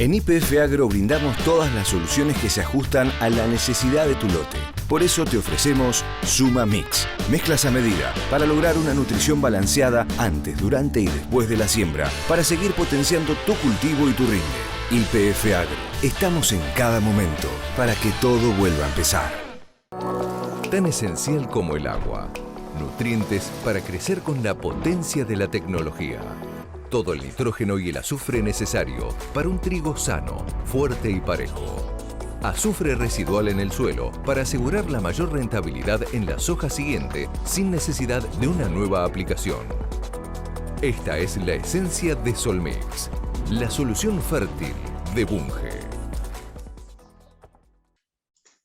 En YPF Agro brindamos todas las soluciones que se ajustan a la necesidad de tu lote. Por eso te ofrecemos Suma Mix, mezclas a medida, para lograr una nutrición balanceada antes, durante y después de la siembra, para seguir potenciando tu cultivo y tu rinde. YPF Agro, estamos en cada momento, para que todo vuelva a empezar. Tan esencial como el agua. Nutrientes para crecer con la potencia de la tecnología. Todo el nitrógeno y el azufre necesario para un trigo sano, fuerte y parejo. Azufre residual en el suelo para asegurar la mayor rentabilidad en la soja siguiente sin necesidad de una nueva aplicación. Esta es la esencia de Solmix, la solución fértil de Bunge.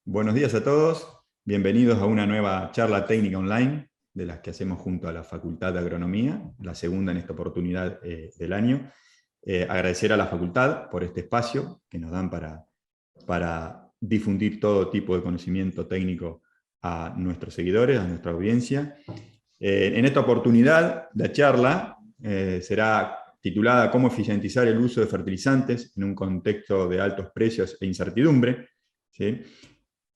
Buenos días a todos, bienvenidos a una nueva charla técnica online de las que hacemos junto a la Facultad de Agronomía, la segunda en esta oportunidad del año. Agradecer a la Facultad por este espacio que nos dan para difundir todo tipo de conocimiento técnico a nuestros seguidores, a nuestra audiencia. En esta oportunidad, la charla será titulada «Cómo eficientizar el uso de fertilizantes en un contexto de altos precios e incertidumbre», ¿sí?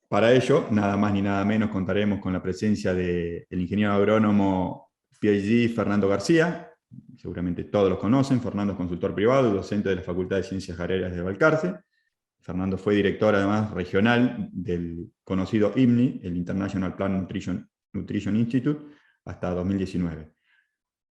Para ello, nada más ni nada menos, contaremos con la presencia del ingeniero agrónomo PhD Fernando García. Seguramente todos los conocen. Fernando es consultor privado y docente de la Facultad de Ciencias Agrarias de Balcarce. Fernando fue director, además, regional del conocido IPNI, el International Plant Nutrition Institute, hasta 2019.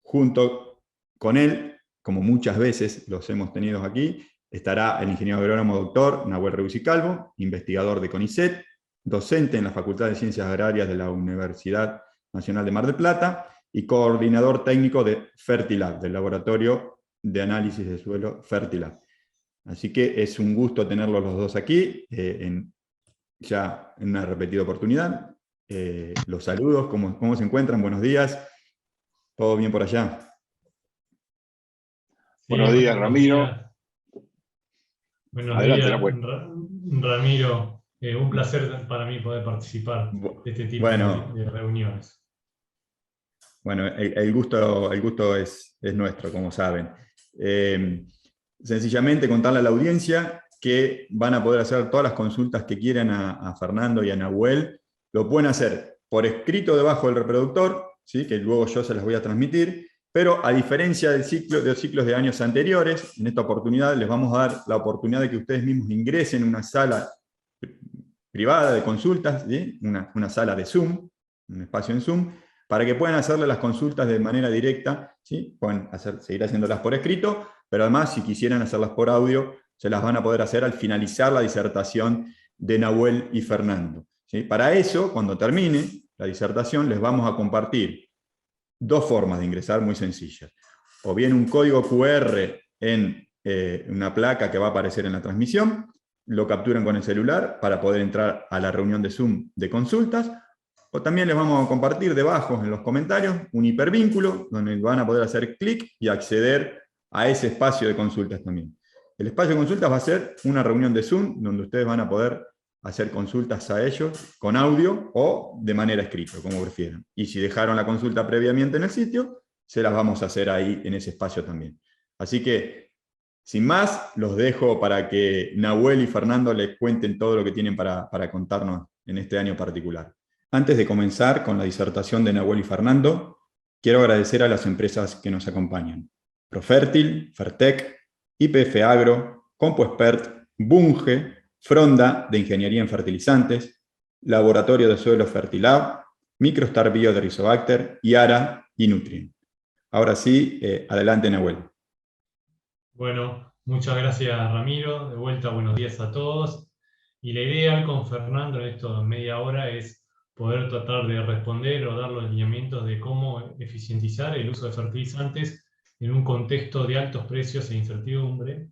Junto con él, como muchas veces los hemos tenido aquí, estará el ingeniero agrónomo doctor Nahuel Rebusi Calvo, investigador de CONICET, docente en la Facultad de Ciencias Agrarias de la Universidad Nacional de Mar del Plata y coordinador técnico de Fertilab, del Laboratorio de Análisis de Suelo Fertilab. Así que es un gusto tenerlos los dos aquí, ya en una repetida oportunidad. Los saludos, ¿cómo se encuentran? Buenos días. ¿Todo bien por allá? Sí, buenos días, Ramiro. Buenos días, Ramiro. Un placer para mí poder participar de este tipo de reuniones. Bueno, el gusto es nuestro, como saben. Sencillamente contarle a la audiencia que van a poder hacer todas las consultas que quieran a Fernando y a Nahuel. Lo pueden hacer por escrito debajo del reproductor, ¿sí? Que luego yo se las voy a transmitir, pero a diferencia de los ciclos de años anteriores, en esta oportunidad les vamos a dar la oportunidad de que ustedes mismos ingresen en una sala privada de consultas, ¿sí? Una sala de Zoom, un espacio en Zoom, para que puedan hacerle las consultas de manera directa, ¿sí? Pueden seguir haciéndolas por escrito, pero además si quisieran hacerlas por audio, se las van a poder hacer al finalizar la disertación de Nahuel y Fernando, ¿sí? Para eso, cuando termine la disertación, les vamos a compartir dos formas de ingresar muy sencillas. O bien un código QR en una placa que va a aparecer en la transmisión, lo capturan con el celular para poder entrar a la reunión de Zoom de consultas, o también les vamos a compartir debajo en los comentarios un hipervínculo donde van a poder hacer clic y acceder a ese espacio de consultas también. El espacio de consultas va a ser una reunión de Zoom donde ustedes van a poder hacer consultas a ellos con audio o de manera escrita, como prefieran. Y si dejaron la consulta previamente en el sitio, se las vamos a hacer ahí en ese espacio también. Así que, sin más, los dejo para que Nahuel y Fernando les cuenten todo lo que tienen para contarnos en este año particular. Antes de comenzar con la disertación de Nahuel y Fernando, quiero agradecer a las empresas que nos acompañan. Profertil, Fertec, YPF Agro, CompoExpert, Bunge, Fronda, de Ingeniería en Fertilizantes, Laboratorio de Suelo Fertilab, Microstar Bio de Rizobacter, Yara y Nutrien. Ahora sí, adelante Nahuel. Bueno, muchas gracias Ramiro, de vuelta buenos días a todos. Y la idea con Fernando en esta media hora es poder tratar de responder o dar los lineamientos de cómo eficientizar el uso de fertilizantes en un contexto de altos precios e incertidumbre.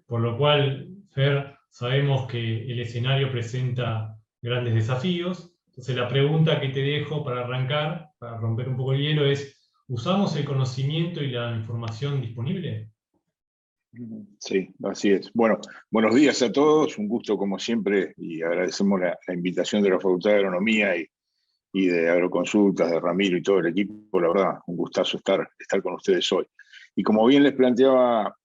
Por lo cual, Fer, sabemos que el escenario presenta grandes desafíos. Entonces la pregunta que te dejo para arrancar, para romper un poco el hielo, es ¿usamos el conocimiento y la información disponible? Sí, así es. Bueno, buenos días a todos, un gusto como siempre y agradecemos la invitación de la Facultad de Agronomía y de Agroconsultas, de Ramiro y todo el equipo. La verdad, un gustazo estar con ustedes hoy. Y como bien les planteaba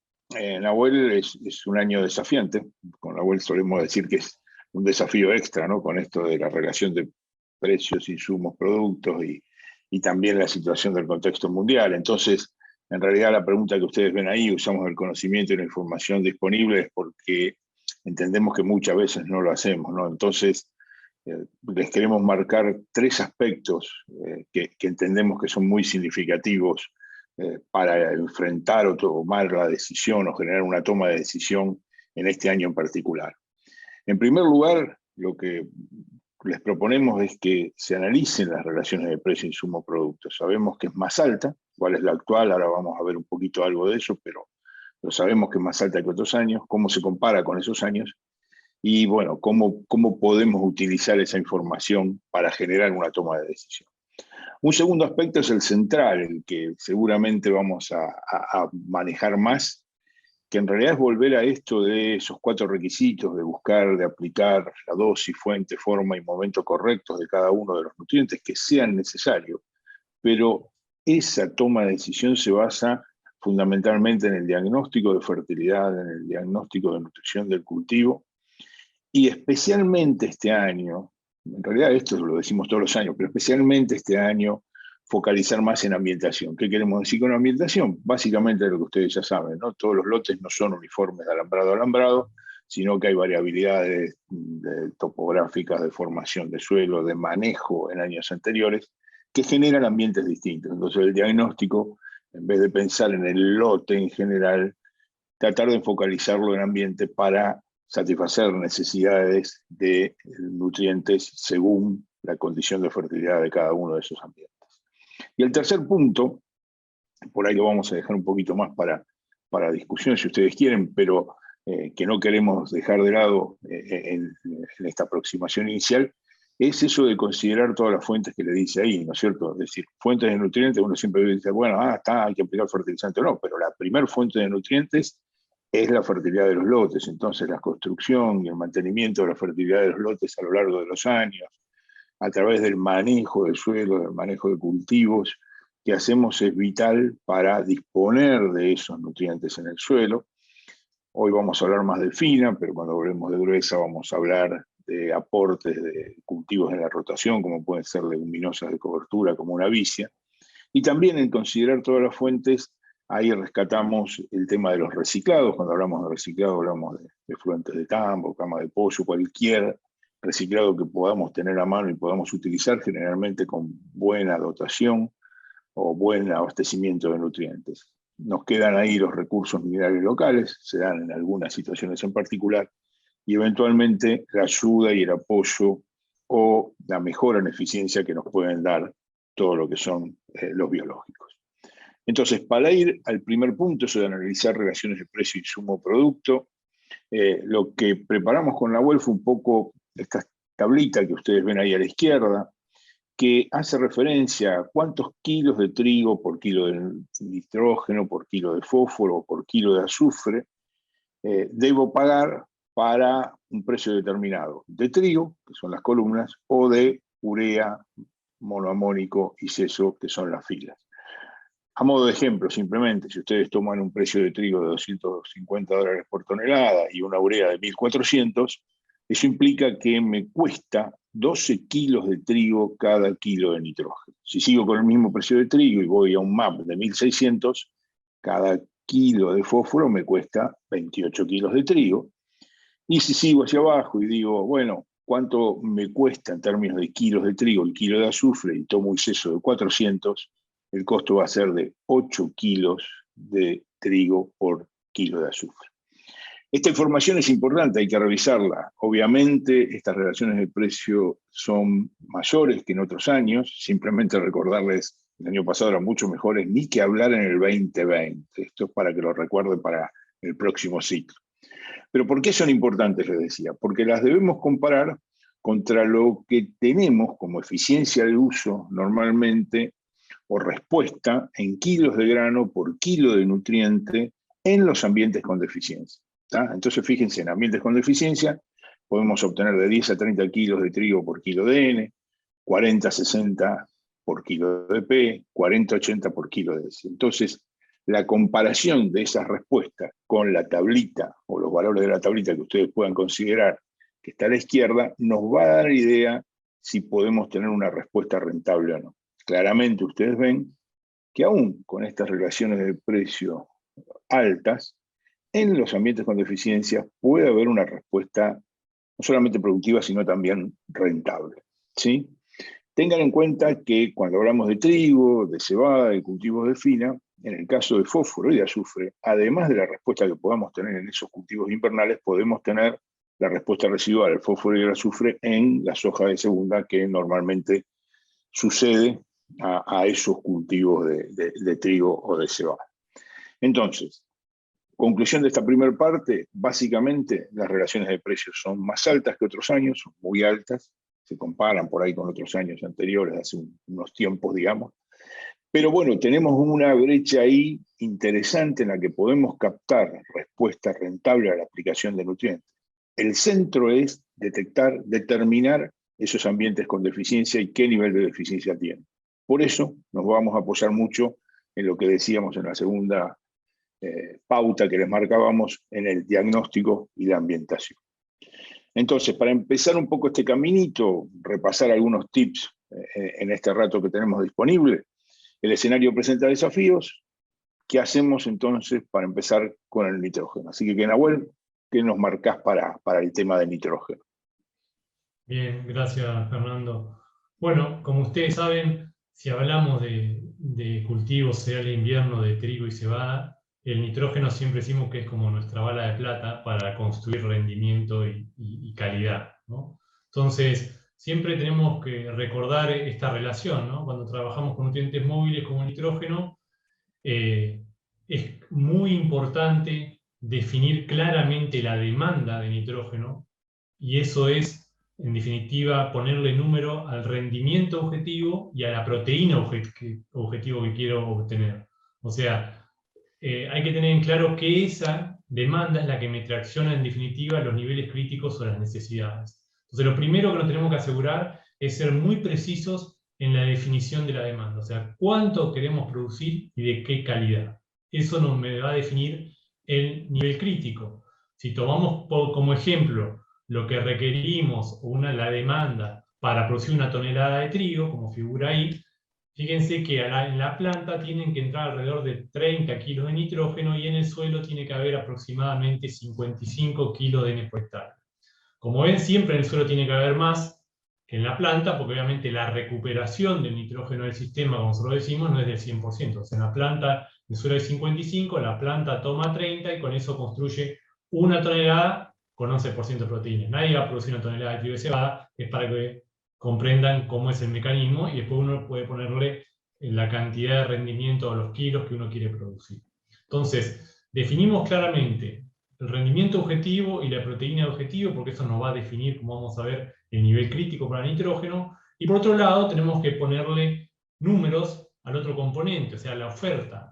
Nahuel es un año desafiante. Con Nahuel solemos decir que es un desafío extra, ¿no? Con esto de la relación de precios, insumos, productos y también la situación del contexto mundial. Entonces, en realidad la pregunta que ustedes ven ahí, usamos el conocimiento y la información disponible, es porque entendemos que muchas veces no lo hacemos, ¿no? Entonces, les queremos marcar 3 aspectos que entendemos que son muy significativos para enfrentar o tomar la decisión o generar una toma de decisión en este año en particular. En primer lugar, lo que les proponemos es que se analicen las relaciones de precio, insumo, producto. Sabemos que es más alta, cuál es la actual, ahora vamos a ver un poquito algo de eso, pero sabemos que es más alta que otros años, cómo se compara con esos años, y bueno, cómo podemos utilizar esa información para generar una toma de decisión. Un segundo aspecto es el central, el que seguramente vamos a manejar más, que en realidad es volver a esto de esos 4 requisitos, de buscar, de aplicar la dosis, fuente, forma y momento correctos de cada uno de los nutrientes que sean necesarios, pero esa toma de decisión se basa fundamentalmente en el diagnóstico de fertilidad, en el diagnóstico de nutrición del cultivo, y especialmente este año, en realidad esto lo decimos todos los años, pero especialmente este año, focalizar más en ambientación. ¿Qué queremos decir con ambientación? Básicamente lo que ustedes ya saben, ¿no? Todos los lotes no son uniformes de alambrado a alambrado, sino que hay variabilidades topográficas, de formación de suelo, de manejo en años anteriores, que generan ambientes distintos. Entonces el diagnóstico, en vez de pensar en el lote en general, tratar de focalizarlo en ambiente para satisfacer necesidades de nutrientes según la condición de fertilidad de cada uno de esos ambientes. Y el tercer punto, por ahí lo vamos a dejar un poquito más para discusión si ustedes quieren, pero que no queremos dejar de lado en esta aproximación inicial, es eso de considerar todas las fuentes que le dice ahí, ¿no es cierto? Es decir, fuentes de nutrientes, uno siempre dice, bueno, hay que aplicar fertilizante. No, pero la primera fuente de nutrientes es la fertilidad de los lotes. Entonces la construcción y el mantenimiento de la fertilidad de los lotes a lo largo de los años, a través del manejo del suelo, del manejo de cultivos que hacemos, es vital para disponer de esos nutrientes en el suelo. Hoy vamos a hablar más de fina, pero cuando hablemos de gruesa vamos a hablar de aportes de cultivos en la rotación, como pueden ser leguminosas de cobertura, como una vicia. Y también en considerar todas las fuentes, ahí rescatamos el tema de los reciclados. Cuando hablamos de reciclado hablamos de fluentes de tambo, cama de pollo, cualquier reciclado que podamos tener a mano y podamos utilizar, generalmente con buena dotación o buen abastecimiento de nutrientes. Nos quedan ahí los recursos minerales locales, se dan en algunas situaciones en particular, y eventualmente la ayuda y el apoyo o la mejora en eficiencia que nos pueden dar todo lo que son los biológicos. Entonces, para ir al primer punto, eso de analizar relaciones de precio, insumo, producto, lo que preparamos con Nahuel fue un poco esta tablita que ustedes ven ahí a la izquierda, que hace referencia a cuántos kilos de trigo por kilo de nitrógeno, por kilo de fósforo, por kilo de azufre, debo pagar para un precio determinado de trigo, que son las columnas, o de urea, monoamónico y seso, que son las filas. A modo de ejemplo, simplemente, si ustedes toman un precio de trigo de $250 por tonelada y una urea de 1.400, eso implica que me cuesta 12 kilos de trigo cada kilo de nitrógeno. Si sigo con el mismo precio de trigo y voy a un MAP de 1.600, cada kilo de fósforo me cuesta 28 kilos de trigo. Y si sigo hacia abajo y digo, bueno, ¿cuánto me cuesta en términos de kilos de trigo el kilo de azufre? Y tomo un seso de 400, el costo va a ser de 8 kilos de trigo por kilo de azufre. Esta información es importante, hay que revisarla. Obviamente, estas relaciones de precio son mayores que en otros años. Simplemente recordarles, el año pasado eran mucho mejores, ni que hablar en el 2020. Esto es para que lo recuerden para el próximo ciclo. Pero ¿por qué son importantes, les decía? Porque las debemos comparar contra lo que tenemos como eficiencia de uso normalmente o respuesta en kilos de grano por kilo de nutriente en los ambientes con deficiencia. Entonces, fíjense, en ambientes con deficiencia podemos obtener de 10 a 30 kilos de trigo por kilo de N, 40 a 60 por kilo de P, 40 a 80 por kilo de S. Entonces, La comparación de esas respuestas con la tablita o los valores de la tablita que ustedes puedan considerar que está a la izquierda, nos va a dar idea si podemos tener una respuesta rentable o no. Claramente ustedes ven que aún con estas relaciones de precio altas, en los ambientes con deficiencias puede haber una respuesta no solamente productiva, sino también rentable, ¿sí? Tengan en cuenta que cuando hablamos de trigo, de cebada, de cultivos de fina, en el caso de fósforo y de azufre, además de la respuesta que podamos tener en esos cultivos invernales, podemos tener la respuesta residual del fósforo y el azufre en la soja de segunda, que normalmente sucede a esos cultivos de trigo o de cebada. Entonces, conclusión de esta primera parte, básicamente las relaciones de precios son más altas que otros años, son muy altas, se comparan por ahí con otros años anteriores, hace unos tiempos, digamos. Pero bueno, tenemos una brecha ahí interesante en la que podemos captar respuesta rentable a la aplicación de nutrientes. El centro es determinar esos ambientes con deficiencia y qué nivel de deficiencia tienen. Por eso nos vamos a apoyar mucho en lo que decíamos en la segunda pauta que les marcábamos, en el diagnóstico y la ambientación. Entonces, para empezar un poco este caminito, repasar algunos tips en este rato que tenemos disponible. El escenario presenta desafíos. ¿Qué hacemos entonces para empezar con el nitrógeno? Así que, Nahuel, ¿qué nos marcás para el tema del nitrógeno? Bien, gracias, Fernando. Bueno, como ustedes saben, si hablamos de cultivos, sea el invierno de trigo y cebada, el nitrógeno siempre decimos que es como nuestra bala de plata para construir rendimiento y calidad, ¿no? Entonces, siempre tenemos que recordar esta relación, ¿no? Cuando trabajamos con nutrientes móviles como el nitrógeno, es muy importante definir claramente la demanda de nitrógeno, y eso es, en definitiva, ponerle número al rendimiento objetivo y a la proteína objetivo que quiero obtener. O sea, hay que tener en claro que esa demanda es la que me tracciona en definitiva los niveles críticos o las necesidades. Entonces lo primero que nos tenemos que asegurar es ser muy precisos en la definición de la demanda, o sea, cuánto queremos producir y de qué calidad. Eso me va a definir el nivel crítico. Si tomamos como ejemplo lo que requerimos, la demanda para producir 1 tonelada de trigo, como figura ahí, fíjense que en la planta tienen que entrar alrededor de 30 kilos de nitrógeno y en el suelo tiene que haber aproximadamente 55 kilos de N por hectárea. Como ven, siempre en el suelo tiene que haber más que en la planta, porque obviamente la recuperación del nitrógeno del sistema, como nosotros decimos, no es del 100%. O sea, en la planta, el suelo es 55, la planta toma 30 y con eso construye 1 tonelada con 11% de proteínas. Nadie va a producir 1 tonelada de trigo de cebada, es para que comprendan cómo es el mecanismo, y después uno puede ponerle la cantidad de rendimiento o los kilos que uno quiere producir. Entonces, definimos claramente el rendimiento objetivo y la proteína objetivo, porque eso nos va a definir, como vamos a ver, el nivel crítico para el nitrógeno, y por otro lado tenemos que ponerle números al otro componente, o sea, la oferta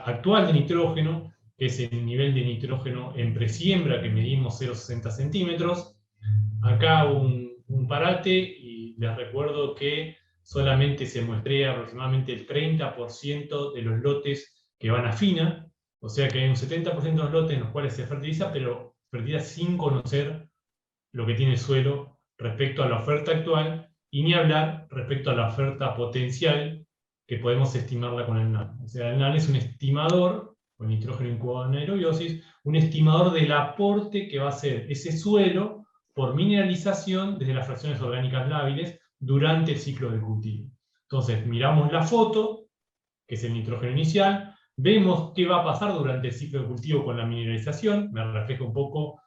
actual de nitrógeno, que es el nivel de nitrógeno en presiembra que medimos 0,60 centímetros. Acá un parate, y les recuerdo que solamente se muestrea aproximadamente el 30% de los lotes que van a fina, o sea que hay un 70% de los lotes en los cuales se fertiliza, pero fertiliza sin conocer lo que tiene el suelo respecto a la oferta actual, y ni hablar respecto a la oferta potencial que podemos estimarla con el NAN. O sea, el NAN es un estimador, con nitrógeno incubado en anaerobiosis, un estimador del aporte que va a hacer ese suelo por mineralización desde las fracciones orgánicas lábiles durante el ciclo de cultivo. Entonces, miramos la foto, que es el nitrógeno inicial, vemos qué va a pasar durante el ciclo de cultivo con la mineralización, me refleja un poco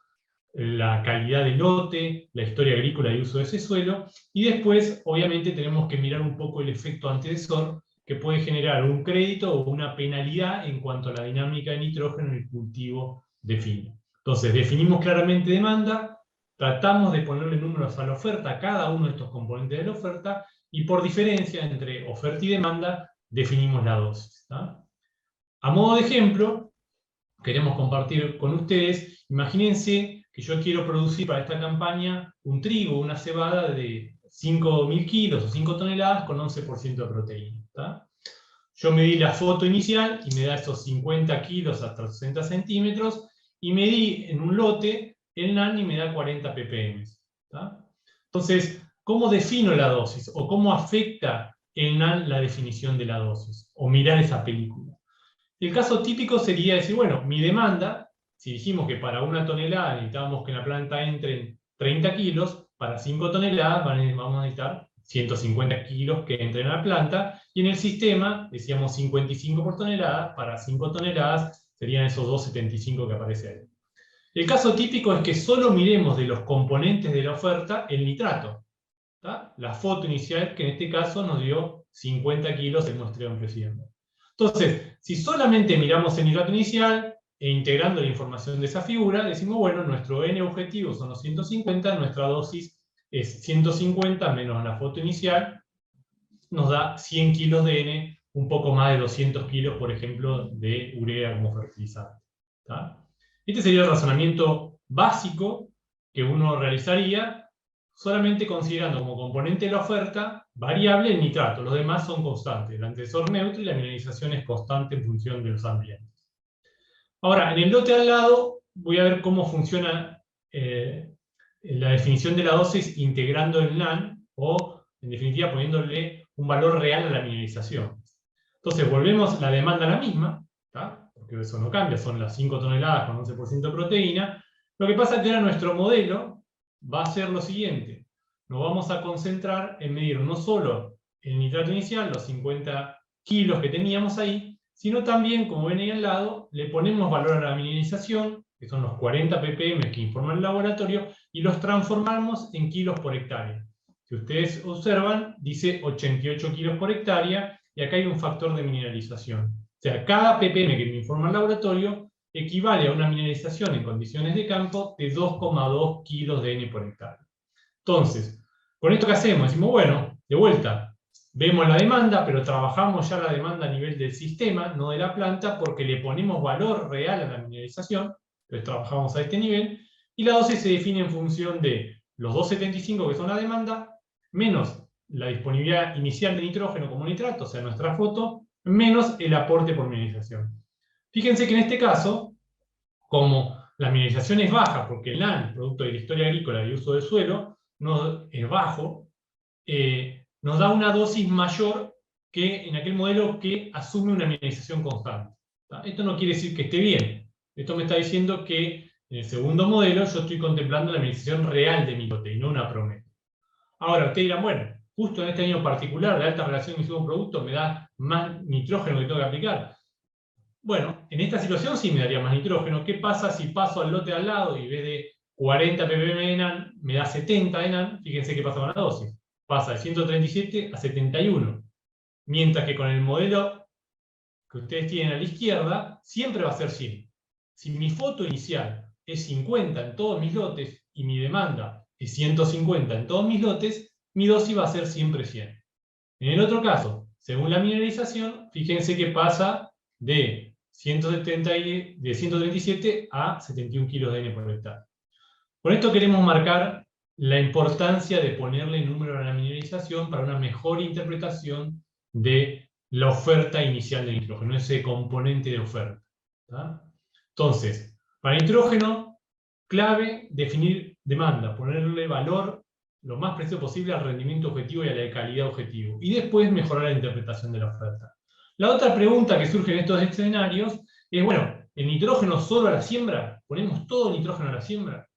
la calidad del lote, la historia agrícola y uso de ese suelo, y después, obviamente, tenemos que mirar un poco el efecto antecesor, que puede generar un crédito o una penalidad en cuanto a la dinámica de nitrógeno en el cultivo de fina. Entonces, definimos claramente demanda, tratamos de ponerle números a la oferta, a cada uno de estos componentes de la oferta, y por diferencia entre oferta y demanda, definimos la dosis, ¿tá? A modo de ejemplo, queremos compartir con ustedes, imagínense que yo quiero producir para esta campaña un trigo, una cebada de 5.000 kilos o 5 toneladas con 11% de proteína, ¿tá? yo medí la foto inicial y me da esos 50 kilos hasta 60 centímetros, y medí en un lote el NaN y me da 40 ppm. ¿Tá? Entonces, ¿cómo defino la dosis? ¿O cómo afecta el NaN la definición de la dosis? O mirar esa película. El caso típico sería decir, bueno, mi demanda, si dijimos que para 1 tonelada necesitábamos que en la planta entren 30 kilos, para 5 toneladas vamos a necesitar 150 kilos que entren a la planta, y en el sistema decíamos 55 por tonelada, para 5 toneladas serían esos 2,75 que aparece ahí. El caso típico es que solo miremos de los componentes de la oferta el nitrato. ¿Tá? La foto inicial, que en este caso nos dio 50 kilos el muestreo en presión. Entonces, si solamente miramos el nitrato inicial e integrando la información de esa figura, decimos, bueno, nuestro N objetivo son los 150, nuestra dosis es 150 menos la foto inicial, nos da 100 kilos de N, un poco más de 200 kilos, por ejemplo, de urea como fertilizante. ¿Tá? Este sería el razonamiento básico que uno realizaría, solamente considerando como componente de la oferta variable el nitrato. Los demás son constantes. El antecesor neutro y la mineralización es constante en función de los ambientes. Ahora, en el lote al lado, voy a ver cómo funciona la definición de la dosis integrando el NaN, o, en definitiva, poniéndole un valor real a la mineralización. Entonces, volvemos la demanda a la misma, ¿tá? Porque eso no cambia, son las 5 toneladas con 11% de proteína. Lo que pasa es que ahora nuestro modelo va a ser lo siguiente. Nos vamos a concentrar en medir no solo el nitrato inicial, los 50 kilos que teníamos ahí, sino también, como ven ahí al lado, le ponemos valor a la mineralización, que son los 40 ppm que informa el laboratorio, y los transformamos en kilos por hectárea. Si ustedes observan, dice 88 kilos por hectárea, y acá hay un factor de mineralización. O sea, cada ppm que me informa el laboratorio equivale a una mineralización en condiciones de campo de 2,2 kilos de N por hectárea. Entonces, con esto que hacemos, decimos, bueno, de vuelta, vemos la demanda, pero trabajamos ya la demanda a nivel del sistema, no de la planta, porque le ponemos valor real a la mineralización, entonces trabajamos a este nivel, y la dosis se define en función de los 2,75 que son la demanda, menos la disponibilidad inicial de nitrógeno como nitrato, o sea, nuestra foto, menos el aporte por mineralización. Fíjense que en este caso, como la mineralización es baja, porque el NaN, producto de la historia agrícola y uso del suelo, es bajo, nos da una dosis mayor que en aquel modelo que asume una mineralización constante. ¿Tá? Esto no quiere decir que esté bien. Esto me está diciendo que en el segundo modelo yo estoy contemplando la mineralización real de mi lote y no una promedio. Ahora, ustedes dirán, bueno, justo en este año particular, la alta relación de insumo-producto me da más nitrógeno que tengo que aplicar. Bueno, en esta situación sí me daría más nitrógeno. ¿Qué pasa si paso al lote al lado y en vez de 40 ppm de NaN me da 70 de NaN? Fíjense qué pasa con la dosis. Pasa de 137 a 71. Mientras que con el modelo que ustedes tienen a la izquierda, siempre va a ser 100. Si mi foto inicial es 50 en todos mis lotes y mi demanda es 150 en todos mis lotes, mi dosis va a ser siempre 100. En el otro caso, según la mineralización, fíjense que pasa de 137 a 71 kilos de N por hectárea. Con esto queremos marcar la importancia de ponerle número a la mineralización para una mejor interpretación de la oferta inicial de nitrógeno, ese componente de oferta. ¿Tá? Entonces, para nitrógeno, clave definir demanda, ponerle valor lo más preciso posible al rendimiento objetivo y a la calidad objetivo, y después mejorar la interpretación de la oferta. La otra pregunta que surge en estos escenarios es, bueno, ¿el nitrógeno solo a la siembra? ¿Ponemos todo el nitrógeno a la siembra?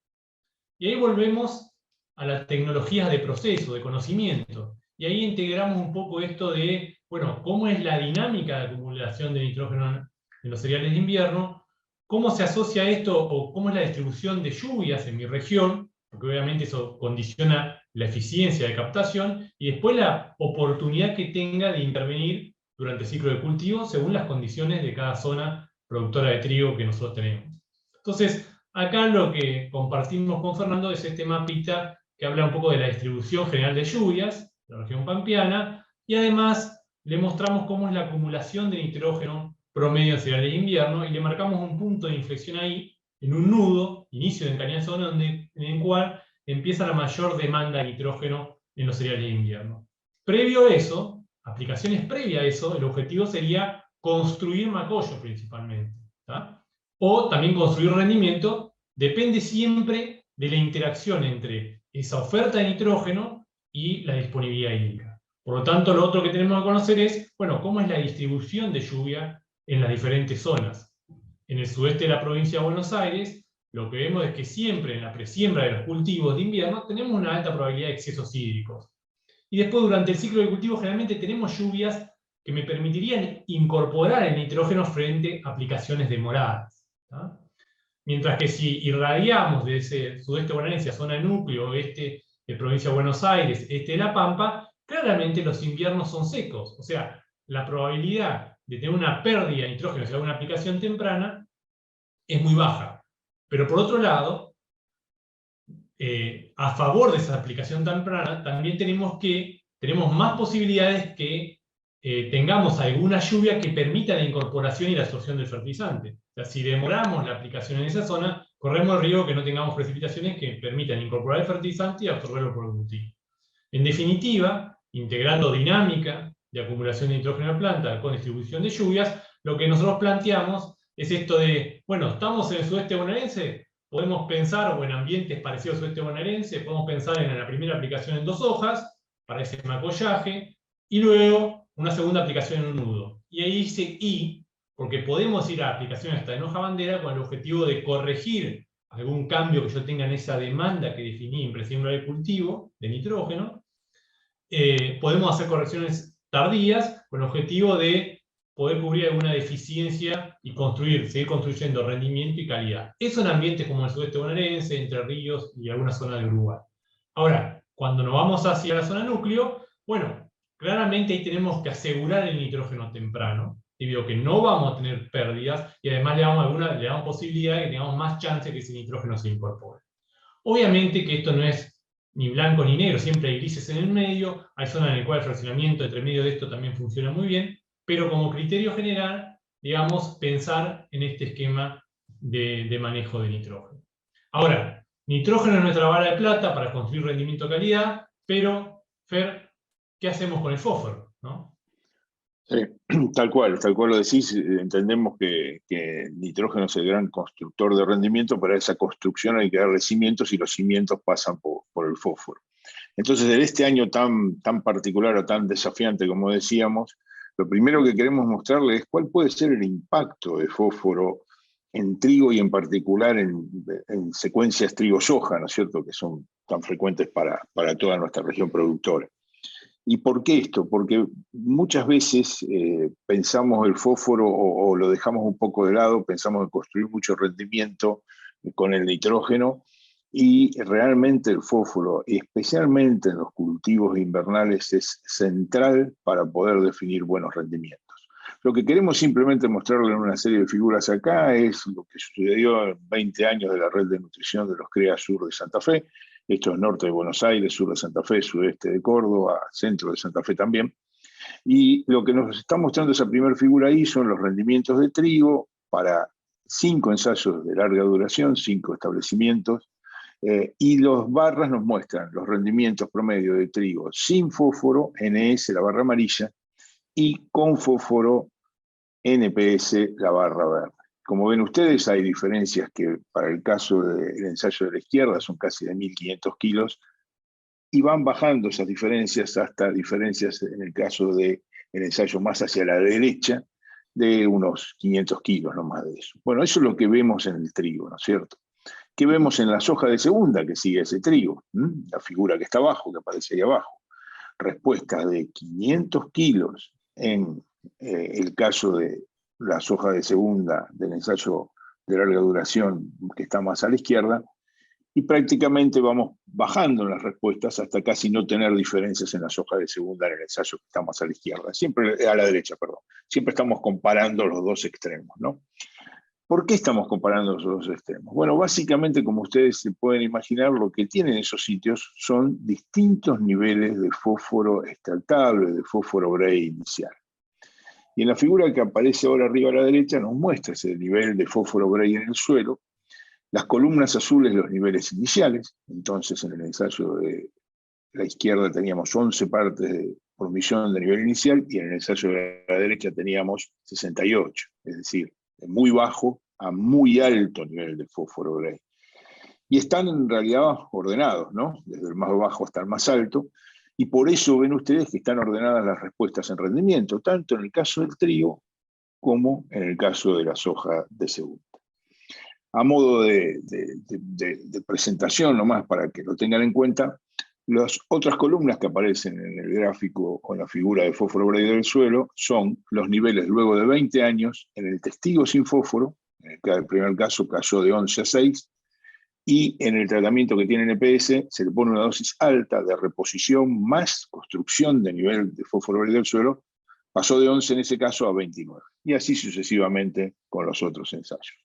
Y ahí volvemos a las tecnologías de proceso, de conocimiento, y ahí integramos un poco esto de, bueno, cómo es la dinámica de acumulación de nitrógeno en los cereales de invierno, cómo se asocia esto, o cómo es la distribución de lluvias en mi región, porque obviamente eso condiciona la eficiencia de captación, y después la oportunidad que tenga de intervenir durante el ciclo de cultivo según las condiciones de cada zona productora de trigo que nosotros tenemos. Entonces, acá lo que compartimos con Fernando es este mapita que habla un poco de la distribución general de lluvias, de la región pampeana, y además le mostramos cómo es la acumulación de nitrógeno promedio en cereales de invierno, y le marcamos un punto de inflexión ahí, en un nudo, inicio de encañazo, en el cual empieza la mayor demanda de nitrógeno en los cereales de invierno. Previo a eso, aplicaciones previas a eso, el objetivo sería construir macollo principalmente, ¿tá? O también construir rendimiento, depende siempre de la interacción entre esa oferta de nitrógeno y la disponibilidad hídrica. Por lo tanto, lo otro que tenemos que conocer es, bueno, cómo es la distribución de lluvia en las diferentes zonas. En el sudeste de la provincia de Buenos Aires, lo que vemos es que siempre en la presiembra de los cultivos de invierno tenemos una alta probabilidad de excesos hídricos. Y después, durante el ciclo de cultivo, generalmente tenemos lluvias que me permitirían incorporar el nitrógeno frente a aplicaciones demoradas, ¿tá? Mientras que si irradiamos de ese sudeste bonaerense a zona núcleo, oeste de provincia de Buenos Aires, este de La Pampa, claramente los inviernos son secos. O sea, la probabilidad de tener una pérdida de nitrógeno si hago una aplicación temprana es muy baja. Pero por otro lado, a favor de esa aplicación temprana, también tenemos más posibilidades que tengamos alguna lluvia que permita la incorporación y la absorción del fertilizante. O sea, si demoramos la aplicación en esa zona, corremos el riesgo de que no tengamos precipitaciones que permitan incorporar el fertilizante y absorberlo por el cultivo. En definitiva, integrando dinámica de acumulación de nitrógeno en la planta con distribución de lluvias, lo que nosotros planteamos es esto de, bueno, estamos en el sudeste bonaerense, podemos pensar, o en ambientes parecidos al sudeste bonaerense, podemos pensar en la primera aplicación en 2 hojas, para ese macollaje, y luego una segunda aplicación en un nudo. Y ahí dice I, porque podemos ir a aplicaciones hasta en hoja bandera con el objetivo de corregir algún cambio que yo tenga en esa demanda que definí en presiembra de cultivo, de nitrógeno. Podemos hacer correcciones tardías con el objetivo de poder cubrir alguna deficiencia y seguir construyendo rendimiento y calidad. Eso en ambientes como el sudeste bonaerense, Entre Ríos y alguna zona de Uruguay. Ahora, cuando nos vamos hacia la zona núcleo, bueno, claramente ahí tenemos que asegurar el nitrógeno temprano, debido a que no vamos a tener pérdidas, y además le damos posibilidad de que tengamos más chance de que ese nitrógeno se incorpore. Obviamente que esto no es ni blanco ni negro, siempre hay grises en el medio, hay zonas en las cuales el fraccionamiento entre medio de esto también funciona muy bien, pero como criterio general, digamos, pensar en este esquema de manejo de nitrógeno. Ahora, nitrógeno es nuestra vara de plata para construir rendimiento de calidad, pero, Fer, ¿qué hacemos con el fósforo? ¿No? Sí, tal cual lo decís. Entendemos que nitrógeno es el gran constructor de rendimiento. Para esa construcción hay que darle cimientos, y los cimientos pasan por el fósforo. Entonces, en este año tan particular o tan desafiante, como decíamos, lo primero que queremos mostrarles es cuál puede ser el impacto de fósforo en trigo, y en particular en secuencias trigo-soja, ¿no es cierto?, que son tan frecuentes para toda nuestra región productora. ¿Y por qué esto? Porque muchas veces pensamos el fósforo o lo dejamos un poco de lado, pensamos en construir mucho rendimiento con el nitrógeno, y realmente el fósforo, especialmente en los cultivos invernales, es central para poder definir buenos rendimientos. Lo que queremos simplemente mostrarle en una serie de figuras acá es lo que sucedió en 20 años de la red de nutrición de los CREA Sur de Santa Fe. Esto es norte de Buenos Aires, sur de Santa Fe, sudeste de Córdoba, centro de Santa Fe también. Y lo que nos está mostrando esa primera figura ahí son los rendimientos de trigo para 5 ensayos de larga duración, 5 establecimientos, y los barras nos muestran los rendimientos promedio de trigo sin fósforo, NS, la barra amarilla, y con fósforo, NPS, la barra verde. Como ven ustedes, hay diferencias que para el caso del ensayo de la izquierda son casi de 1.500 kilos, y van bajando esas diferencias hasta diferencias en el caso del ensayo más hacia la derecha, de unos 500 kilos, no más de eso. Bueno, eso es lo que vemos en el trigo, ¿no es cierto? ¿Qué vemos en la soja de segunda que sigue ese trigo? La figura que está abajo, que aparece ahí abajo. Respuesta de 500 kilos en el caso de la soja de segunda del ensayo de larga duración, que está más a la izquierda, y prácticamente vamos bajando en las respuestas hasta casi no tener diferencias en la soja de segunda en el ensayo que está más a la izquierda, siempre a la derecha, perdón. Siempre estamos comparando los dos extremos, ¿no? ¿Por qué estamos comparando los dos extremos? Bueno, básicamente, como ustedes se pueden imaginar, lo que tienen esos sitios son distintos niveles de fósforo extractable, de fósforo Bray inicial. Y en la figura que aparece ahora arriba a la derecha nos muestra ese nivel de fósforo Bray en el suelo. Las columnas azules, los niveles iniciales. Entonces, en el ensayo de la izquierda teníamos 11 partes de por millón de nivel inicial, y en el ensayo de la derecha teníamos 68, es decir, de muy bajo a muy alto nivel de fósforo Bray. Y están en realidad ordenados, ¿no? Desde el más bajo hasta el más alto, y por eso ven ustedes que están ordenadas las respuestas en rendimiento, tanto en el caso del trigo como en el caso de la soja de segunda. A modo de presentación, nomás para que lo tengan en cuenta, las otras columnas que aparecen en el gráfico con la figura de fósforo Bray del suelo son los niveles luego de 20 años en el testigo sin fósforo, en el primer caso cayó de 11 a 6, y en el tratamiento que tiene NPS se le pone una dosis alta de reposición más construcción de nivel de fósforo Bray del suelo, pasó de 11 en ese caso a 29, y así sucesivamente con los otros ensayos.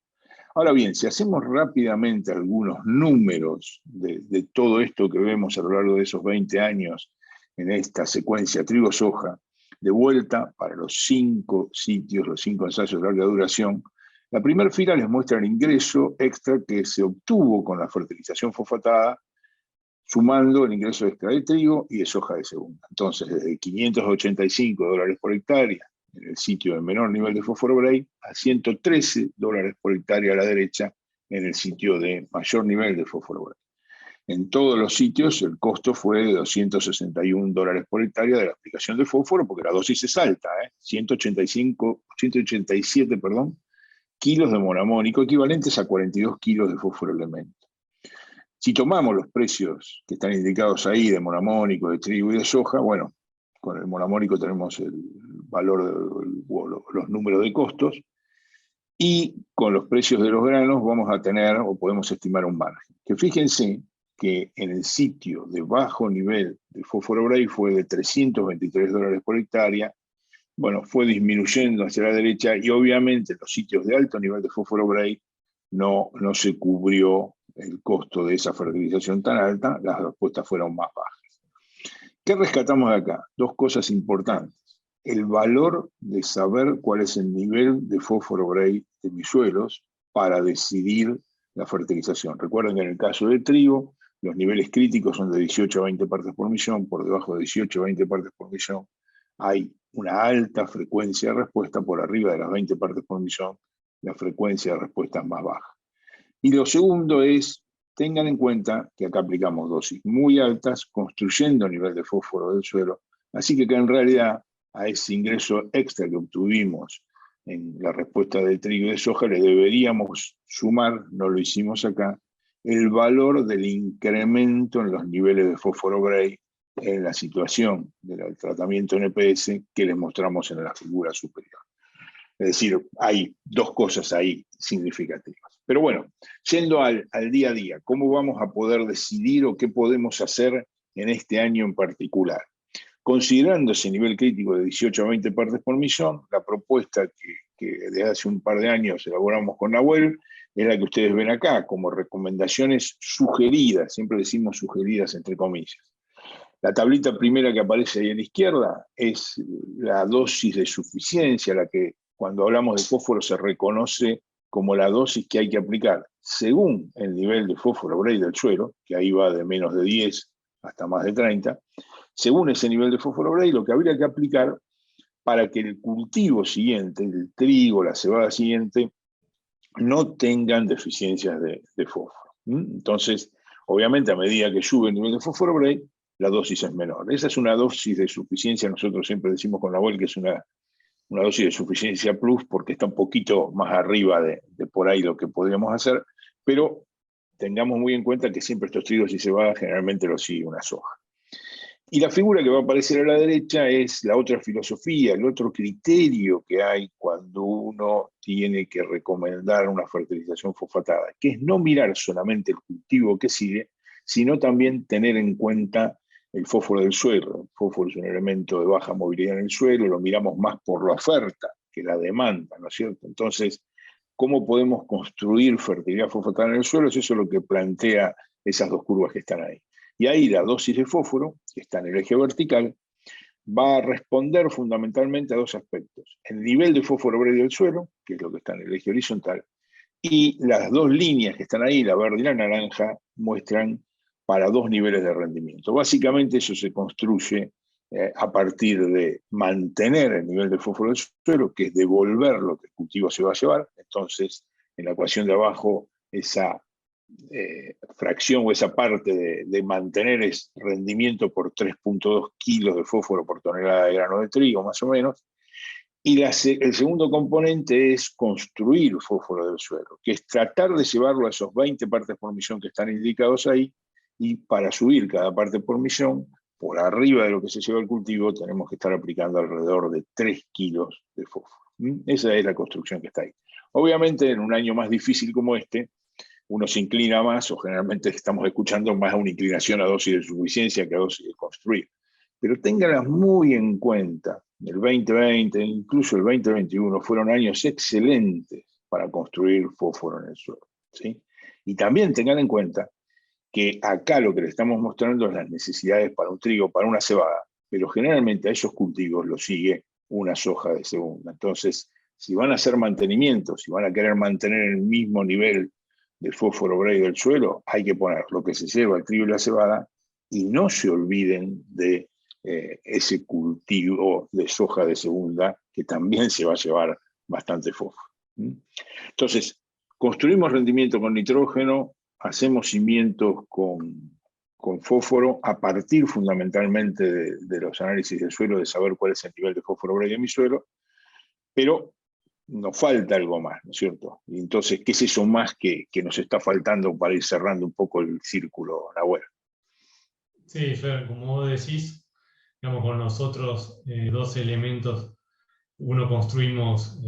Ahora bien, si hacemos rápidamente algunos números de todo esto que vemos a lo largo de esos 20 años en esta secuencia trigo-soja, de vuelta para los 5 sitios, los 5 ensayos de larga duración, la primera fila les muestra el ingreso extra que se obtuvo con la fertilización fosfatada, sumando el ingreso extra de trigo y de soja de segunda. Entonces, desde $585 por hectárea en el sitio de menor nivel de fósforo Bray, a $113 por hectárea a la derecha en el sitio de mayor nivel de fósforo Bray. En todos los sitios el costo fue de $261 por hectárea de la aplicación de fósforo, porque la dosis es alta, 187 kilos de monamónico, equivalentes a 42 kilos de fósforo elemento. Si tomamos los precios que están indicados ahí de monamónico, de trigo y de soja, bueno, con el monamónico tenemos el valor, los números de costos, y con los precios de los granos vamos a tener, o podemos estimar un margen. Que fíjense que en el sitio de bajo nivel de fósforo Bray fue de $323 por hectárea, bueno, fue disminuyendo hacia la derecha, y obviamente en los sitios de alto nivel de fósforo Bray no se cubrió el costo de esa fertilización tan alta, las respuestas fueron más bajas. ¿Qué rescatamos de acá? Dos cosas importantes. El valor de saber cuál es el nivel de fósforo Bray de mis suelos para decidir la fertilización. Recuerden que en el caso del trigo, los niveles críticos son de 18 a 20 partes por millón, por debajo de 18 a 20 partes por millón hay una alta frecuencia de respuesta, por arriba de las 20 partes por millón, la frecuencia de respuesta es más baja. Y lo segundo es, tengan en cuenta que acá aplicamos dosis muy altas, construyendo el nivel de fósforo del suelo, así que en realidad a ese ingreso extra que obtuvimos en la respuesta del trigo y de soja le deberíamos sumar, no lo hicimos acá, el valor del incremento en los niveles de fósforo Bray en la situación del tratamiento NPS que les mostramos en la figura superior. Es decir, hay dos cosas ahí significativas. Pero bueno, yendo al día a día, ¿cómo vamos a poder decidir o qué podemos hacer en este año en particular? Considerando ese nivel crítico de 18 a 20 partes por millón, la propuesta que desde hace un par de años elaboramos con Nahuel es la que ustedes ven acá, como recomendaciones sugeridas, siempre decimos sugeridas entre comillas. La tablita primera que aparece ahí a la izquierda es la dosis de suficiencia, la que cuando hablamos de fósforo se reconoce como la dosis que hay que aplicar según el nivel de fósforo Bray del suelo, que ahí va de menos de 10 hasta más de 30, según ese nivel de fósforo Bray, lo que habría que aplicar para que el cultivo siguiente, el trigo, la cebada siguiente, no tengan deficiencias de fósforo. Entonces, obviamente, a medida que sube el nivel de fósforo Bray, la dosis es menor. Esa es una dosis de suficiencia, nosotros siempre decimos con Nahuel que es una dosis de suficiencia plus, porque está un poquito más arriba de por ahí lo que podríamos hacer, pero tengamos muy en cuenta que siempre estos trigos y cebada generalmente lo sigue una soja. Y la figura que va a aparecer a la derecha es la otra filosofía, el otro criterio que hay cuando uno tiene que recomendar una fertilización fosfatada, que es no mirar solamente el cultivo que sigue, sino también tener en cuenta el fósforo del suelo. El fósforo es un elemento de baja movilidad en el suelo, lo miramos más por la oferta que la demanda, ¿no es cierto? Entonces, ¿cómo podemos construir fertilidad fosfatada en el suelo? Eso es lo que plantea esas dos curvas que están ahí. Y ahí la dosis de fósforo, que está en el eje vertical, va a responder fundamentalmente a dos aspectos. El nivel de fósforo Bray del suelo, que es lo que está en el eje horizontal, y las dos líneas que están ahí, la verde y la naranja, muestran para dos niveles de rendimiento. Básicamente eso se construye a partir de mantener el nivel de fósforo del suelo, que es devolver lo que el cultivo se va a llevar. Entonces, en la ecuación de abajo, esa fracción o esa parte de mantener es rendimiento por 3.2 kilos de fósforo por tonelada de grano de trigo, más o menos. Y el segundo componente es construir fósforo del suelo, que es tratar de llevarlo a esos 20 partes por millón que están indicados ahí, y para subir cada parte por millón, por arriba de lo que se lleva el cultivo, tenemos que estar aplicando alrededor de 3 kilos de fósforo. Esa es la construcción que está ahí. Obviamente, en un año más difícil como este, uno se inclina más, o generalmente estamos escuchando más una inclinación a dosis de suficiencia que a dosis de construir. Pero ténganlas muy en cuenta. El 2020, incluso el 2021, fueron años excelentes para construir fósforo en el suelo, ¿sí? Y también tengan en cuenta que acá lo que le estamos mostrando es las necesidades para un trigo, para una cebada, pero generalmente a esos cultivos los sigue una soja de segunda. Entonces, si van a hacer mantenimiento, si van a querer mantener el mismo nivel de fósforo bray del suelo, hay que poner lo que se lleva el trigo y la cebada, y no se olviden de ese cultivo de soja de segunda, que también se va a llevar bastante fósforo. Entonces, construimos rendimiento con nitrógeno, hacemos cimientos con fósforo a partir fundamentalmente de los análisis del suelo, de saber cuál es el nivel de fósforo bray de mi suelo, pero nos falta algo más, ¿no es cierto? Y entonces, ¿qué es eso más que nos está faltando para ir cerrando un poco el círculo, Nahuel? Sí, Fer, como vos decís, digamos, con nosotros dos elementos, uno construimos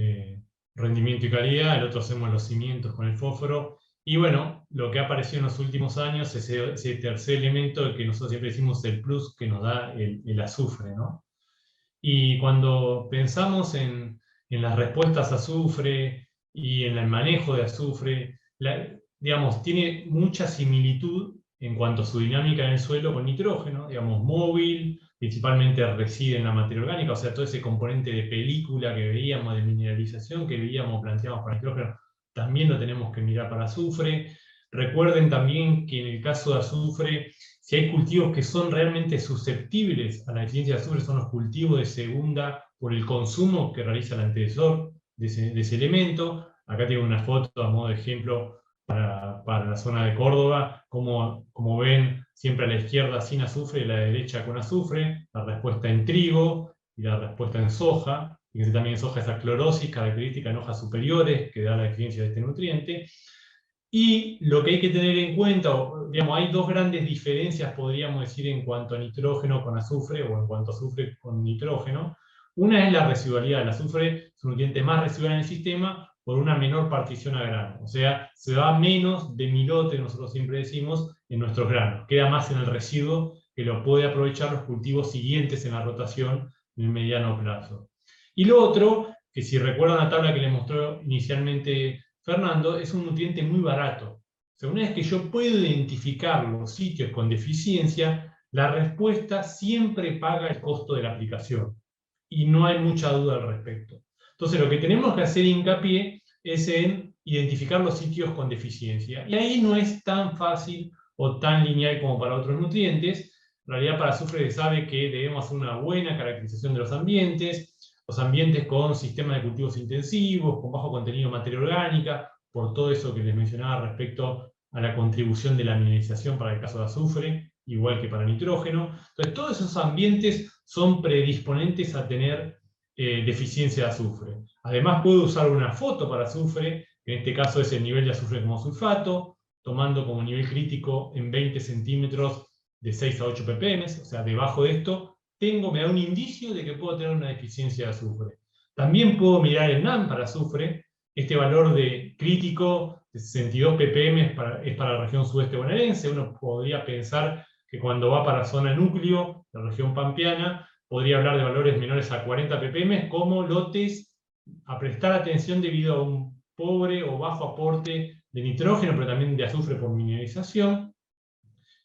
rendimiento y calidad, el otro hacemos los cimientos con el fósforo. Y bueno, lo que ha aparecido en los últimos años es ese tercer elemento que nosotros siempre decimos el plus que nos da el azufre, ¿no? Y cuando pensamos en las respuestas a azufre y en el manejo de azufre, digamos, tiene mucha similitud en cuanto a su dinámica en el suelo con nitrógeno, digamos, móvil, principalmente reside en la materia orgánica, o sea, todo ese componente de película que veíamos, de mineralización que veíamos, planteamos para nitrógeno, también lo tenemos que mirar para azufre. Recuerden también que en el caso de azufre, si hay cultivos que son realmente susceptibles a la deficiencia de azufre, son los cultivos de segunda por el consumo que realiza el antecesor de ese elemento. Acá tengo una foto a modo de ejemplo para la zona de Córdoba, como ven, siempre a la izquierda sin azufre y a la derecha con azufre, la respuesta en trigo y la respuesta en soja. Fíjense también en soja esa clorosis característica en hojas superiores que da la deficiencia de este nutriente. Y lo que hay que tener en cuenta, digamos, hay dos grandes diferencias, podríamos decir, en cuanto a nitrógeno con azufre o en cuanto a azufre con nitrógeno. Una es la residualidad. El azufre es un nutriente más residual en el sistema por una menor partición a grano. O sea, se da menos de milote, nosotros siempre decimos, en nuestros granos. Queda más en el residuo que lo puede aprovechar los cultivos siguientes en la rotación en el mediano plazo. Y lo otro, que si recuerdan la tabla que les mostró inicialmente Fernando, es un nutriente muy barato. O sea, una vez que yo puedo identificar los sitios con deficiencia, la respuesta siempre paga el costo de la aplicación. Y no hay mucha duda al respecto. Entonces lo que tenemos que hacer hincapié es en identificar los sitios con deficiencia. Y ahí no es tan fácil o tan lineal como para otros nutrientes. En realidad para azufre se sabe que debemos hacer una buena caracterización de los ambientes con sistemas de cultivos intensivos, con bajo contenido de materia orgánica, por todo eso que les mencionaba respecto a la contribución de la mineralización para el caso de azufre, igual que para nitrógeno. Entonces todos esos ambientes son predisponentes a tener deficiencia de azufre. Además puedo usar una foto para azufre, que en este caso es el nivel de azufre como sulfato, tomando como nivel crítico en 20 centímetros de 6 a 8 ppm, o sea, debajo de esto, me da un indicio de que puedo tener una deficiencia de azufre. También puedo mirar el NAM para azufre. Este valor de crítico de 62 ppm es para la región sudeste bonaerense. Uno podría pensar que cuando va para zona núcleo, la región pampeana, podría hablar de valores menores a 40 ppm como lotes a prestar atención debido a un pobre o bajo aporte de nitrógeno, pero también de azufre por mineralización.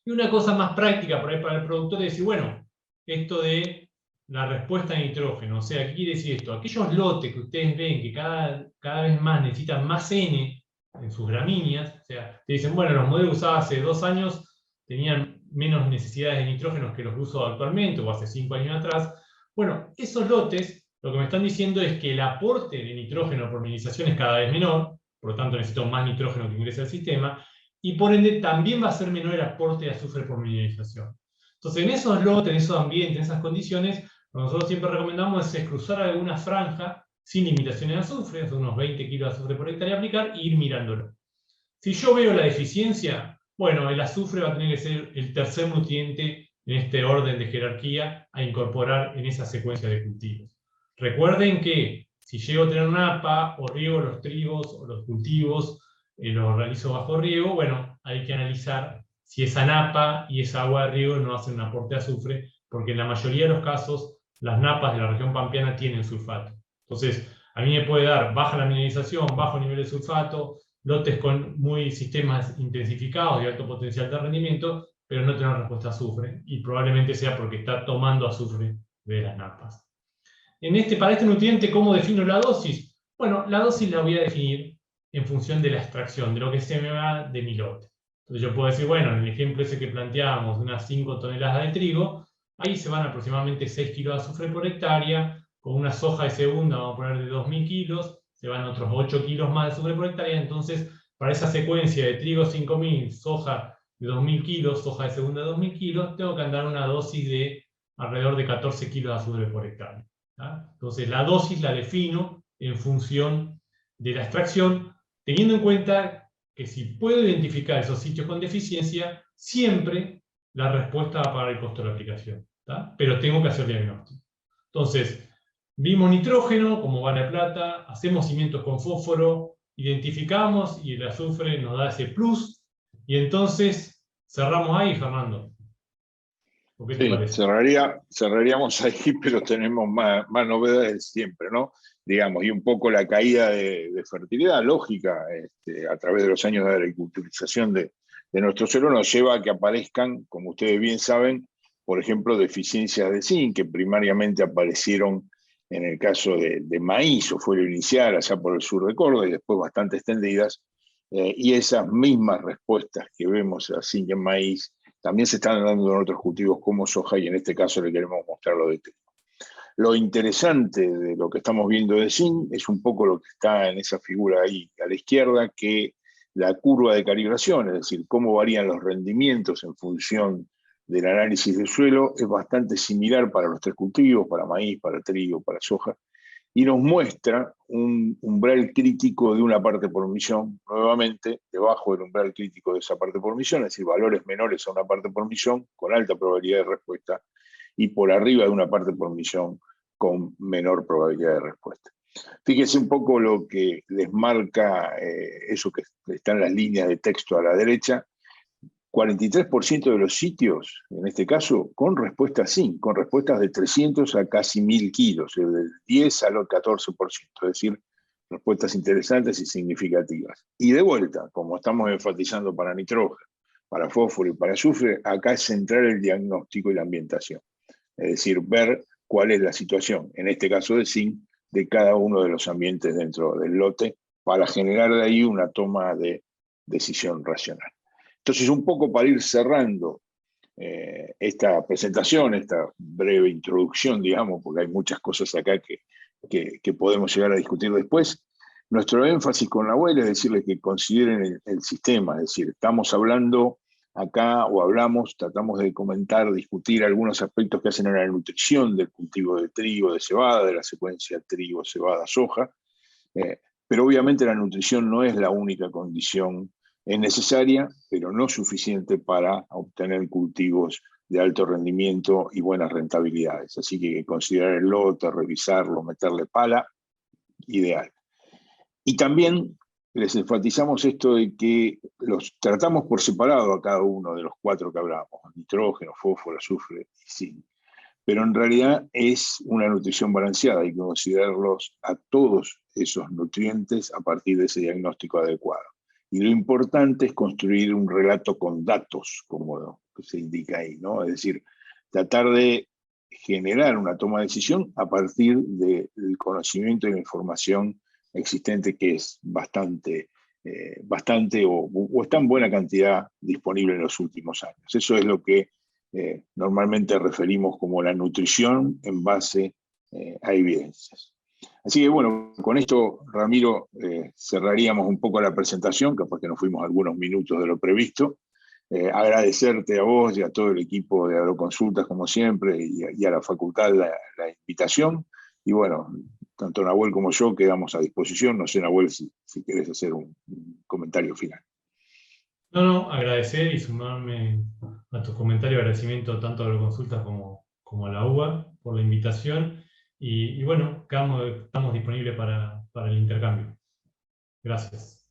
Y una cosa más práctica por ahí para el productor es decir, bueno, esto de la respuesta a nitrógeno, o sea, ¿qué quiere decir esto? Aquellos lotes que ustedes ven que cada vez más necesitan más N en sus gramíneas, o sea, te dicen, bueno, los modelos usados hace 2 años tenían menos necesidades de nitrógeno que los que uso actualmente o hace 5 años atrás. Bueno, esos lotes lo que me están diciendo es que el aporte de nitrógeno por mineralización es cada vez menor, por lo tanto necesito más nitrógeno que ingrese al sistema, y por ende también va a ser menor el aporte de azufre por mineralización. Entonces, en esos lotes, en esos ambientes, en esas condiciones, lo que nosotros siempre recomendamos es cruzar alguna franja sin limitaciones de azufre, hacer unos 20 kilos de azufre por hectárea y aplicar, e ir mirándolo. Si yo veo la deficiencia, bueno, el azufre va a tener que ser el tercer nutriente en este orden de jerarquía a incorporar en esa secuencia de cultivos. Recuerden que si llego a tener una APA, o riego los trigos o los cultivos, los realizo bajo riego, bueno, hay que analizar si esa napa y esa agua de riego no hacen un aporte de azufre, porque en la mayoría de los casos las napas de la región pampeana tienen sulfato. Entonces, a mí me puede dar baja la mineralización, bajo nivel de sulfato, lotes con sistemas intensificados de alto potencial de rendimiento, pero no tener respuesta a azufre, y probablemente sea porque está tomando azufre de las napas. Para este nutriente, ¿cómo defino la dosis? Bueno, la dosis la voy a definir en función de la extracción, de lo que se me va de mi lote. Entonces yo puedo decir, bueno, en el ejemplo ese que planteábamos, de unas 5 toneladas de trigo, ahí se van aproximadamente 6 kilos de azufre por hectárea, con una soja de segunda, vamos a poner de 2.000 kilos, se van otros 8 kilos más de azufre por hectárea. Entonces, para esa secuencia de trigo 5.000, soja de 2.000 kilos, soja de segunda de 2.000 kilos, tengo que andar una dosis de alrededor de 14 kilos de azufre por hectárea. ¿tá? Entonces, la dosis la defino en función de la extracción, teniendo en cuenta que si puedo identificar esos sitios con deficiencia, siempre la respuesta va a pagar el costo de la aplicación. ¿tá? Pero tengo que hacer diagnóstico. Entonces, vimos nitrógeno como vara de plata, hacemos cimientos con fósforo, identificamos y el azufre nos da ese plus, y entonces cerramos ahí, Fernando. ¿O qué te parece? Cerraríamos ahí, pero tenemos más novedades siempre, ¿no? Digamos, y un poco la caída de fertilidad lógica a través de los años de agriculturización de nuestro suelo nos lleva a que aparezcan, como ustedes bien saben, por ejemplo, deficiencias de zinc, que primariamente aparecieron en el caso de maíz, o fue lo inicial allá por el sur de Córdoba, y después bastante extendidas, y esas mismas respuestas que vemos a zinc en maíz también se están dando en otros cultivos como soja, y en este caso le queremos mostrar lo de trigo. Lo interesante de lo que estamos viendo de zinc es un poco lo que está en esa figura ahí a la izquierda, que la curva de calibración, es decir, cómo varían los rendimientos en función del análisis del suelo, es bastante similar para los tres cultivos, para maíz, para trigo, para soja, y nos muestra un umbral crítico de una parte por millón, nuevamente debajo del umbral crítico de esa parte por millón, es decir, valores menores a una parte por millón con alta probabilidad de respuesta, y por arriba de una parte por millón con menor probabilidad de respuesta. Fíjense un poco lo que les marca eso que está en las líneas de texto a la derecha. 43% de los sitios, en este caso, con respuestas zinc, con respuestas de 300 a casi 1.000 kilos, del 10 al 14%, es decir, respuestas interesantes y significativas. Y de vuelta, como estamos enfatizando para nitrógeno, para fósforo y para azufre, acá es centrar el diagnóstico y la ambientación. Es decir, ver cuál es la situación, en este caso de zinc, de cada uno de los ambientes dentro del lote, para generar de ahí una toma de decisión racional. Entonces, un poco para ir cerrando esta presentación, esta breve introducción, digamos, porque hay muchas cosas acá que podemos llegar a discutir después, nuestro énfasis con Nahuel es decirles que consideren el sistema, es decir, estamos hablando acá, o tratamos de comentar, discutir algunos aspectos que hacen a la nutrición del cultivo de trigo, de cebada, de la secuencia trigo, cebada, soja, pero obviamente la nutrición no es la única condición. Es necesaria, pero no suficiente para obtener cultivos de alto rendimiento y buenas rentabilidades. Así que hay que considerar el lote, revisarlo, meterle pala, ideal. Y también les enfatizamos esto de que los tratamos por separado a cada uno de los 4 que hablamos, nitrógeno, fósforo, azufre y zinc. Pero en realidad es una nutrición balanceada, hay que considerarlos a todos esos nutrientes a partir de ese diagnóstico adecuado. Y lo importante es construir un relato con datos, como se indica ahí, ¿no? Es decir, tratar de generar una toma de decisión a partir del conocimiento y la información existente, que es bastante bastante o está en buena cantidad disponible en los últimos años. Eso es lo que normalmente referimos como la nutrición en base a evidencias. Así que bueno, con esto, Ramiro, cerraríamos un poco la presentación, capaz que nos fuimos algunos minutos de lo previsto. Agradecerte a vos y a todo el equipo de Agroconsultas, como siempre, y a la facultad la invitación. Y bueno, tanto Nahuel como yo quedamos a disposición. No sé, Nahuel, si querés hacer un comentario final. No, agradecer y sumarme a tus comentarios, agradecimiento tanto a Agroconsultas como a la UBA por la invitación. Y bueno, estamos disponibles para el intercambio. Gracias.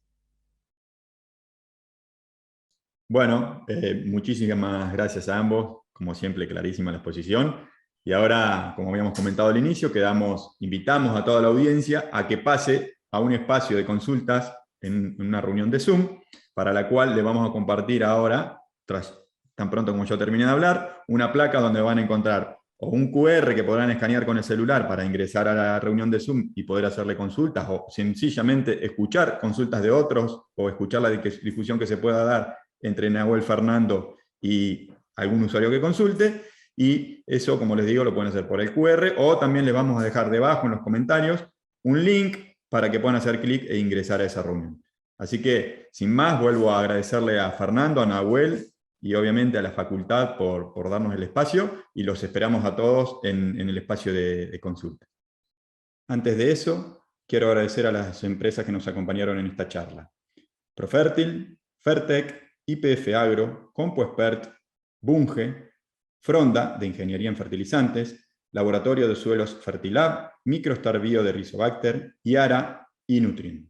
Bueno, muchísimas gracias a ambos, como siempre clarísima la exposición. Y ahora, como habíamos comentado al inicio, invitamos a toda la audiencia a que pase a un espacio de consultas en una reunión de Zoom, para la cual le vamos a compartir ahora, tan pronto como yo termine de hablar, una placa donde van a encontrar o un QR que podrán escanear con el celular para ingresar a la reunión de Zoom y poder hacerle consultas, o sencillamente escuchar consultas de otros, o escuchar la discusión que se pueda dar entre Nahuel, Fernando y algún usuario que consulte. Y eso, como les digo, lo pueden hacer por el QR, o también les vamos a dejar debajo en los comentarios un link para que puedan hacer clic e ingresar a esa reunión. Así que, sin más, vuelvo a agradecerle a Fernando, a Nahuel y obviamente a la facultad por darnos el espacio, y los esperamos a todos en el espacio de consulta. Antes de eso, quiero agradecer a las empresas que nos acompañaron en esta charla: Profertil, Fertec, IPF Agro, Compoexpert, Bunge, Fronda, de Ingeniería en Fertilizantes, Laboratorio de Suelos Fertilab, Microstar Bio de Rizobacter, Yara y Nutrien.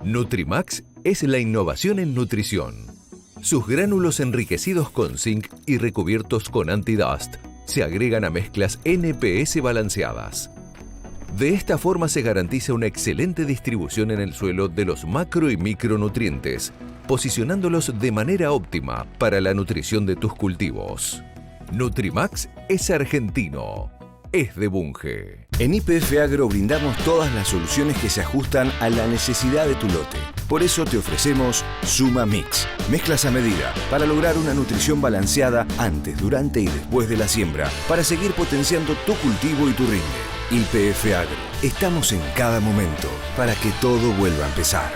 Nutrimax es la innovación en nutrición. Sus gránulos enriquecidos con zinc y recubiertos con anti-dust se agregan a mezclas NPS balanceadas. De esta forma se garantiza una excelente distribución en el suelo de los macro y micronutrientes, posicionándolos de manera óptima para la nutrición de tus cultivos. Nutrimax es argentino, es de Bunge. En IPF Agro brindamos todas las soluciones que se ajustan a la necesidad de tu lote. Por eso te ofrecemos Suma Mix, mezclas a medida, para lograr una nutrición balanceada antes, durante y después de la siembra, para seguir potenciando tu cultivo y tu rinde. IPF Agro, estamos en cada momento para que todo vuelva a empezar.